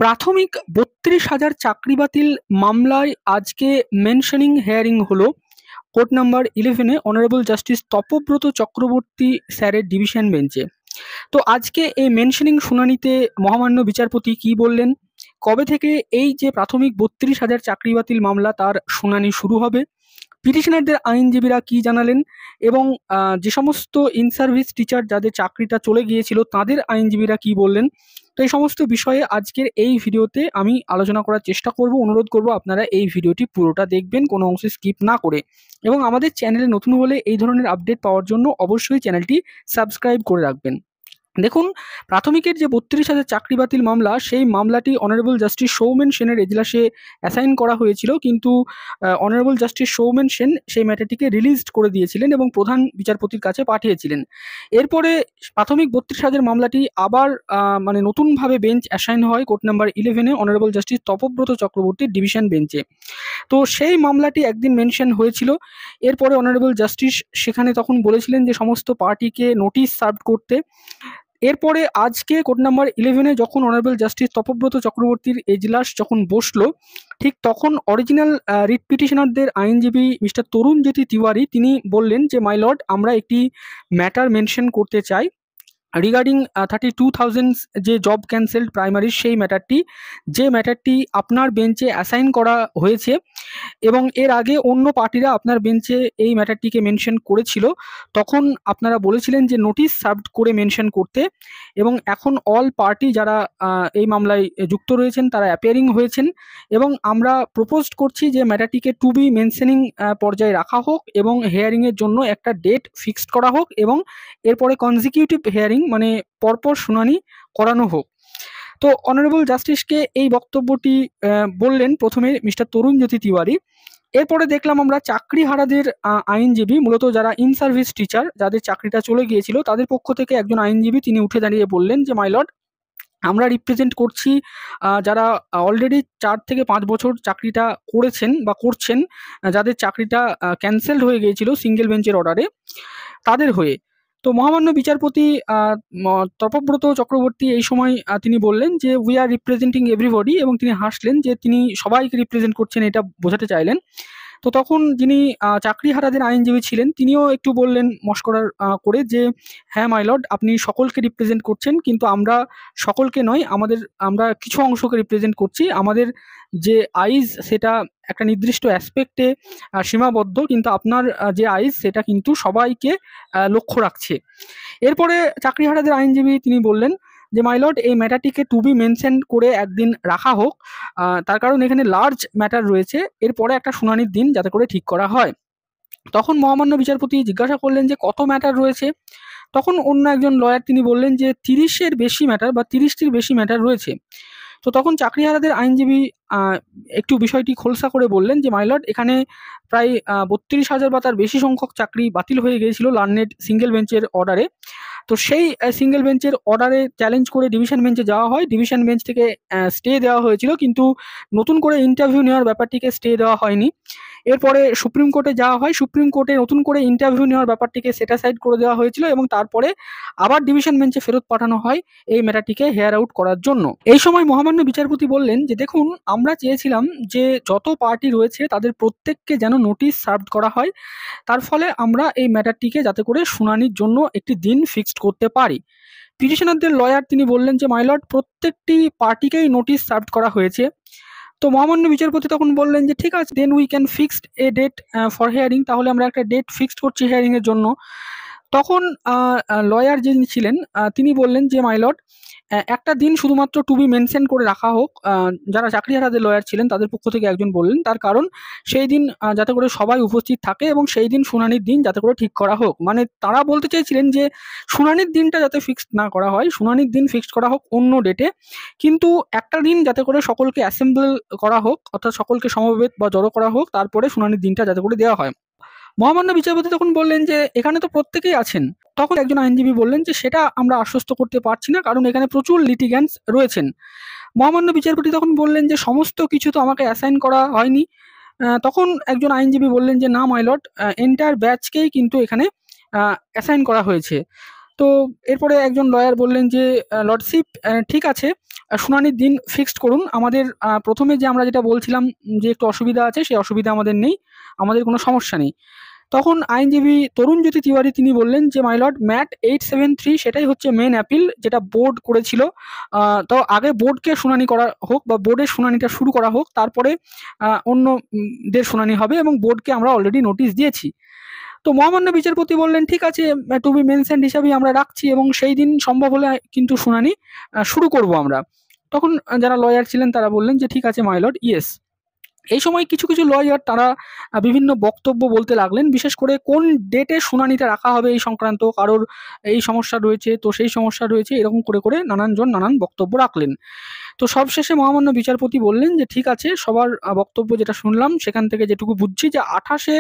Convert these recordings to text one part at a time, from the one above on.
প্রাথমিক ৩২,০০০ চাকরি বাতিল মামলায় আজকে মেনশনিং হিয়ারিং হলো কোর্ট নাম্বার 11-এ অনারেবল জাস্টিস তপব্রত চক্রবর্তী স্যারের ডিভিশন বেঞ্চে। তো আজকে এই মেনশনিং শুনানিতে মহামান্য বিচারপতি কি বললেন, কবে থেকে এই যে প্রাথমিক ৩২,০০০ চাকরি বাতিল মামলা তার শুনানি শুরু হবে, পিটিশনারদের আইনজীবীরা কি জানালেন এবং যে সমস্ত ইন সার্ভিস টিচার যাদের চাকরিটা চলে গিয়েছিল তাদের আইনজীবীরা কি বললেন, তো এই সমস্ত বিষয়ে আজকের এই ভিডিওতে আমি আলোচনা করার চেষ্টা করব। অনুরোধ করব আপনারা এই ভিডিওটি পুরোটা দেখবেন, কোনো অংশ স্কিপ না করে, এবং আমাদের চ্যানেলে নতুন হলে এই ধরনের আপডেট পাওয়ার জন্য অবশ্যই চ্যানেলটি সাবস্ক্রাইব করে রাখবেন। দেখুন, প্রাথমিকের যে ৩২,০০০ চাকরি বাতিল মামলা, সেই মামলাটি অনারেবল জাস্টিস সৌমেন সেনের এজলাসে অ্যাসাইন করা হয়েছিল, কিন্তু অনারেবল জাস্টিস সৌমেন সেন সেই ম্যাটারটিকে রিলিজড করে দিয়েছিলেন এবং প্রধান বিচারপতির কাছে পাঠিয়েছিলেন। এরপরে প্রাথমিক ৩২,০০০ মামলাটি আবার মানে নতুনভাবে বেঞ্চ অ্যাসাইন হয় কোর্ট নাম্বার 11-এ অনারেবল জাস্টিস তপব্রত চক্রবর্তীর ডিভিশন বেঞ্চে। তো সেই মামলাটি একদিন মেনশন হয়েছিল। এরপরে অনারেবল জাস্টিস সেখানে তখন বলেছিলেন যে সমস্ত পার্টিকে নোটিশ সার্ভ করতে। এরপরে আজকে কোর্ট নাম্বার 11-এ যখন অনারেবল জাস্টিস তপব্রত চক্রবর্তীর এজলাস যখন বসলো, ঠিক তখন অরিজিনাল রিট পিটিশনারদের আইনজীবী মিস্টার তরুণ জ্যোতি তিওয়ারি তিনি বললেন যে মাই লর্ড, আমরা একটি ম্যাটার মেনশন করতে চাই রিগার্ডিং 32,000 যে জব ক্যান্সেলড প্রাইমারি, সেই ম্যাটারটি, যে ম্যাটারটি আপনার বেঞ্চে অ্যাসাইন করা হয়েছে এবং এর আগে অন্য পার্টিরা আপনার বেঞ্চে এই ম্যাটারটিকে মেনশন করেছিল। তখন আপনারা বলেছিলেন যে নোটিশ সার্ভড করে মেনশন করতে, এবং এখন অল পার্টি যারা এই মামলায় যুক্ত রয়েছেন তারা অ্যাপিয়ারিং হয়েছেন, এবং আমরা প্রপোজড করছি যে ম্যাটারটিকে টু বি মেনশনিং পর্যায়ে রাখা হোক এবং হিয়ারিংয়ের জন্য একটা ডেট ফিক্সড করা হোক এবং এরপরে কনজিকিউটিভ হিয়ারিং মানে পরপর শুনানি করানো হোক। তো অনারেবল জাস্টিসকে এই বক্তব্যটি বললেন প্রথমে মিস্টার তরুণ জ্যোতি তিওয়ারি। এরপরে দেখলাম আমরা চাকরিহারাদের আইনজীবী, মূলত যারা ইন সার্ভিস টিচার যাদের চাকরিটা চলে গিয়েছিল তাদের পক্ষ থেকে একজন আইনজীবী তিনি উঠে দাঁড়িয়ে বললেন যে মাই লর্ড, আমরা রিপ্রেজেন্ট করছি যারা অলরেডি 4 থেকে 5 বছর চাকরিটা করেছেন বা করছেন, যাদের চাকরিটা ক্যান্সেলড হয়ে গিয়েছিল সিঙ্গেল বেঞ্চের অর্ডারে, তাদের হয়ে। তো মহামান্য বিচারপতি তপব্রত চক্রবর্তী এই সময় তিনি বললেন যে উই আর রিপ্রেজেন্টিং এভরিবডি, এবং তিনি হাসলেন যে তিনি সবাইকে রিপ্রেজেন্ট করছেন এটা বোঝাতে চাইলেন। তো তখন যিনি চাকরিহারাদের আইনজীবী ছিলেন তিনিও একটু বললেন মশকরার করে যে হ্যাঁ মাই লর্ড, আপনি সকলকে রিপ্রেজেন্ট করছেন, কিন্তু আমরা সকলকে নয়, আমরা কিছু অংশকে রিপ্রেজেন্ট করছি। আমাদের যে আইজ সেটা একটা নির্দিষ্ট অ্যাসপেক্টে সীমাবদ্ধ, কিন্তু আপনার যে আইজ সেটা কিন্তু সবাইকে লক্ষ্য রাখছে। এরপরে চাকরিহারাদের আইনজীবী তিনি বললেন যে মাই লর্ড, এই ম্যাটারটিকে টু বি মেনশন করে একদিন রাখা হোক, তার কারণ এখানে লার্জ ম্যাটার রয়েছে, এরপরে একটা শুনানির দিন যাতে করে ঠিক করা হয়। তখন মহামান্য বিচারপতি জিজ্ঞাসা করলেন যে কত ম্যাটার রয়েছে। তখন অন্য একজন লয়ার তিনি বললেন যে 30-এর বেশি ম্যাটার বা 30টির বেশি ম্যাটার রয়েছে। তো তখন চাকরিহারাদের আইনজীবী একটু বিষয়টি খোলসা করে বললেন যে মাই লর্ড, এখানে প্রায় 32,000 বা তার বেশি সংখ্যক চাকরি বাতিল হয়ে গিয়েছিল লার্নেড সিঙ্গেল বেঞ্চের অর্ডারে। তো সেই সিঙ্গেল বেঞ্চের অর্ডারে চ্যালেঞ্জ করে ডিভিশন বেঞ্চে যাওয়া হয়, ডিভিশন বেঞ্চ থেকে স্টে দেওয়া হয়েছিল, কিন্তু নতুন করে ইন্টারভিউ নেওয়ার ব্যাপারটিকে স্টে দেওয়া হয়নি। এরপরে সুপ্রিম কোর্টে যাওয়া হয়, সুপ্রিম কোর্টে নতুন করে ইন্টারভিউ নেওয়ার ব্যাপারটিকে সেট অ্যাসাইড করে দেওয়া হয়েছিল, এবং তারপরে আবার ডিভিশন বেঞ্চে ফেরত পাঠানো হয় এই ম্যাটারটিকে হেয়ার আউট করার জন্য। এই সময় মহামান্য বিচারপতি বললেন যে দেখুন, আমরা চেয়েছিলাম যে যত পার্টি রয়েছে তাদের প্রত্যেককে যেন নোটিশ সার্ভড করা হয়, তার ফলে আমরা এই ম্যাটারটিকে যাতে করে শুনানির জন্য একটি দিন ফিক্সড করতে পারি। পিটিশনারদের লয়ার তিনি বললেন যে মাই লর্ড, প্রত্যেকটি পার্টিকেই নোটিশ সার্ভড করা হয়েছে। তো মহামান্য বিচারপতি তখন বললেন যে ঠিক আছে, then we can fixed a date for hearing, তাহলে আমরা একটা ডেট ফিক্সড করছি হিয়ারিংয়ের জন্য। তখন লয়ার যিনি ছিলেন তিনি বললেন যে মাই লর্ড, একটা দিন শুধুমাত্র টু বি মেনশন করে রাখা হোক। যারা চাকরিহারাদের লয়ার ছিলেন তাদের পক্ষ থেকে একজন বললেন, তার কারণ সেই দিন যাতে করে সবাই উপস্থিত থাকে এবং সেই দিন শুনানির দিন যাতে করে ঠিক করা হোক। মানে তারা বলতে চেয়েছিলেন যে শুনানির দিনটা যাতে ফিক্সড না করা হয়, শুনানির দিন ফিক্সড করা হোক অন্য ডেটে, কিন্তু একটা দিন যাতে করে সকলকে অ্যাসেম্বল করা হোক, অর্থাৎ সকলকে সমবেত বা জড়ো করা হোক, তারপরে শুনানির দিনটা যাতে করে দেওয়া হয়। মহামান্য বিচারপতি তখন বললেন যে এখানে তো প্রত্যেকেই আছেন। তখন একজন আইনজীবী বললেন যে সেটা আমরা আশ্বস্ত করতে পারছি না, কারণ এখানে প্রচুর লিটিগ্যান্টস রয়েছেন। মহামান্য বিচারপতি তখন বললেন যে সমস্ত কিছু তো আমাকে অ্যাসাইন করা হয়নি। তখন একজন আইনজীবী বললেন যে না মাই লর্ড, এন্টায়ার ব্যাচকেই কিন্তু এখানে অ্যাসাইন করা হয়েছে। তো এরপরে একজন লয়ার বললেন যে লর্ডশিপ, ঠিক আছে, শুনানির দিন ফিক্সড করুন। আমাদের প্রথমে যে আমরা যেটা বলছিলাম যে একটু অসুবিধা আছে, সেই অসুবিধা আমাদের নেই, আমাদের কোনো সমস্যা নেই। তখন আইনজীবী তরুণজ্যোতি তিওয়ারি তিনি বললেন যে মাই লর্ড, ম্যাট 873 সেটাই হচ্ছে মেন অ্যাপিল যেটা বোর্ড করেছিল। তো আগে বোর্ডকে শুনানি করা হোক বা বোর্ডের শুনানিটা শুরু করা হোক, তারপরে অন্য দের শুনানি হবে, এবং বোর্ডকে আমরা অলরেডি নোটিশ দিয়েছি। তো মহামান্য বিচারপতি বললেন ঠিক আছে, টু বি মেনশনড হিসাবেই আমরা রাখছি, এবং সেই দিন সম্ভব হলে কিন্তু শুনানি শুরু করব আমরা। তখন যারা লয়ার ছিলেন তারা বললেন যে ঠিক আছে মাই লর্ড, ইয়েস। এই সময় কিছু কিছু লয়ার তারা বিভিন্ন বক্তব্য বলতে লাগলেন, বিশেষ করে কোন ডেটে শুনানিটা রাখা হবে এই সংক্রান্ত, কারোর এই সমস্যা রয়েছে তো সেই সমস্যা রয়েছে, এরকম করে করে নানানজন নানান বক্তব্য রাখলেন। তো সবশেষে মহামান্য বিচারপতি বললেন যে ঠিক আছে, সবার বক্তব্য যেটা শুনলাম সেখান থেকে যেটুকু বুঝছি যে 28শে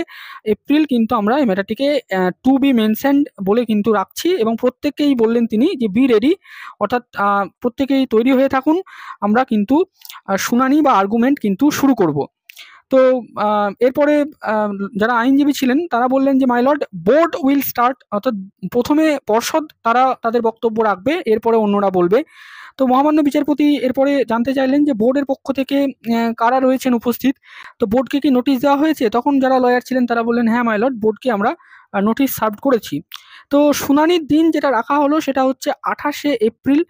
এপ্রিল কিন্তু আমরা এই ম্যাটারটিকে টু বি মেনশনড বলে কিন্তু রাখছি, এবং প্রত্যেককেই বললেন তিনি যে বি রেডি, অর্থাৎ প্রত্যেকেই তৈরি হয়ে থাকুন, আমরা কিন্তু শুনানি বা আর্গুমেন্ট কিন্তু শুরু করব। তো এরপরে যারা আইনজীবী ছিলেন তারা বললেন যে my lord, board will start, অর্থাৎ প্রথমে পর্ষদ তারা তাদের বক্তব্য রাখবে, এরপরে অন্যরা বলবে। তো মহামান্য বিচারপতি এরপরে জানতে চাইলেন যে বোর্ডের পক্ষ থেকে কারা রয়েছেন উপস্থিত, তো বোর্ডকে কি নোটিশ দেওয়া হয়েছে? তখন যারা লয়ার ছিলেন তারা বললেন হ্যাঁ মাই লর্ড, বোর্ডকে আমরা নোটিশ সার্ভ করেছি। তো শুনানির দিন যেটা রাখা হলো সেটা হচ্ছে 28শে এপ্রিল,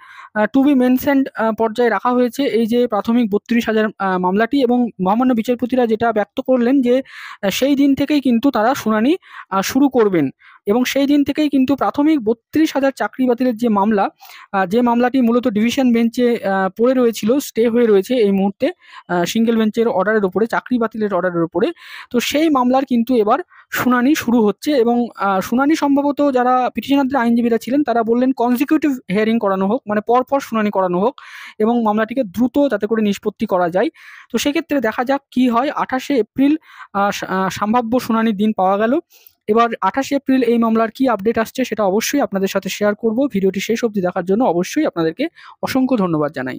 টু বি মেনশনড পর্যায়ে রাখা হয়েছে এই যে প্রাথমিক 32,000 মামলাটি, এবং মহামান্য বিচারপতিরা যেটা ব্যক্ত করলেন যে সেই দিন থেকেই কিন্তু তারা শুনানি শুরু করবেন, এবং সেই দিন থেকেই কিন্তু প্রাথমিক 32,000 চাকরি বাতিলের যে মামলা, যে মামলাটি মূলত ডিভিশন বেঞ্চে পড়ে রয়েছিল, স্টে হয়ে রয়েছে এই মুহূর্তে সিঙ্গেল বেঞ্চের অর্ডারের উপরে, চাকরি বাতিলের অর্ডারের উপরে, তো সেই মামলার কিন্তু এবার শুনানি শুরু হচ্ছে। এবং শুনানি সম্ভবত যারা পিটিশনারদের আইনজীবীরা ছিলেন তারা বললেন কনজিকিউটিভ হিয়ারিং করানো হোক, মানে পরপর শুনানি করানো হোক, এবং মামলাটিকে দ্রুত যাতে করে নিষ্পত্তি করা যায়। তো সেক্ষেত্রে দেখা যাক কি হয়। 28শে এপ্রিল সম্ভাব্য শুনানির দিন পাওয়া গেল। এবার 28শে এপ্রিল এই মামলার কি আপডেট আসছে সেটা অবশ্যই আপনাদের সাথে শেয়ার করব। ভিডিওটি শেষ অবধি দেখার জন্য অবশ্যই আপনাদেরকে অসংখ্য ধন্যবাদ জানাই।